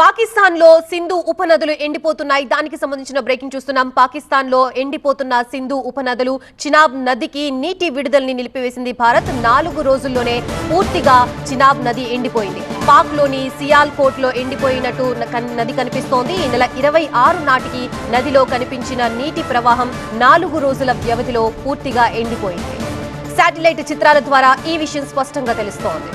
పాకిస్తాన్ లో సింధు ఉపనదులు ఎండిపోతున్నాయి. దానికి సంబంధించిన బ్రేకింగ్ చూస్తున్నాం. పాకిస్తాన్ లో ఎండిపోతున్న సింధు ఉపనదులు చినాబ్ నదికి నీటి విడుదలని నిలిపివేసింది భారత్. 4 రోజుల్లోనే పూర్తిగా చినాబ్ నది ఎండిపోయింది. పాక్ లోని సియాల్కోట్ లో ఎండిపోయినట్టు నది కనిపిస్తోంది. ఈ నెల 26 నాటికి నదిలో కనిపించిన నీటి ప్రవాహం 4 రోజుల వ్యవధిలో పూర్తిగా ఎండిపోయింది. శాటిలైట్ చిత్రాల ద్వారా ఈ విషయం స్పష్టంగా తెలుస్తోంది.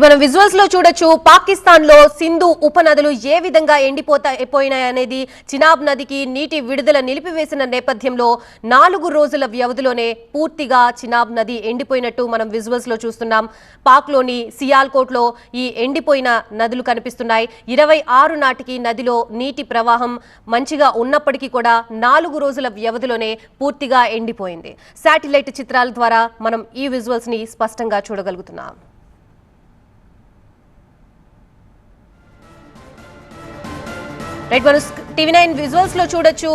మనం విజువల్స్ లో చూడొచ్చు. పాకిస్తాన్ లో సింధు ఉపనదులు ఏ విధంగా ఎండిపోయినాయనేది చినాబ్ నదికి నీటి విడుదల నిలిపివేసిన నేపథ్యంలో 4 రోజుల వ్యవధిలోనే పూర్తిగా చినాబ్ నది ఎండిపోయినట్టు మనం విజువల్స్ లో చూస్తున్నాం. పాక్ లోని సియాల్కోట్ లో ఈ ఎండిపోయిన నదులు కనిపిస్తున్నాయి. 26 నాటికి నదిలో నీటి ప్రవాహం మంచిగా ఉన్నప్పటికీ కూడా 4 రోజుల వ్యవధిలోనే పూర్తిగా ఎండిపోయింది. శాటిలైట్ చిత్రాల ద్వారా మనం ఈ విజువల్స్ ని స్పష్టంగా చూడగలుగుతున్నాం. టీవీ9 విజువల్స్ లో చూడొచ్చు.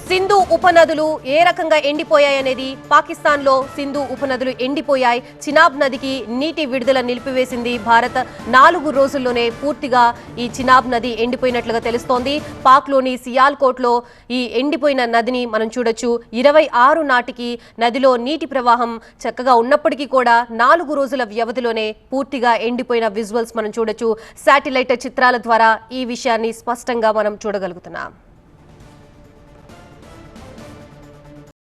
సింధు ఉపనదులు ఏ రకంగా ఎండిపోయాయనేది. పాకిస్తాన్ లో సింధు ఉపనదులు ఎండిపోయాయి. చినాబ్ నదికి నీటి విడుదల నిలిపివేసింది భారత్. 4 రోజుల్లోనే పూర్తిగా ఈ చినాబ్ నది ఎండిపోయినట్లుగా తెలుస్తోంది. పాక్ లోని సియాల్కోట్ లో ఈ ఎండిపోయిన నదిని మనం చూడొచ్చు. 26 నాటికి నదిలో నీటి ప్రవాహం చక్కగా ఉన్నప్పటికీ కూడా 4 రోజుల వ్యవధిలోనే పూర్తిగా ఎండిపోయిన విజువల్స్ మనం చూడొచ్చు. శాటిలైట్ చిత్రాల ద్వారా ఈ విషయాన్ని స్పష్టంగా మనం చూడగలుగుతున్నాం.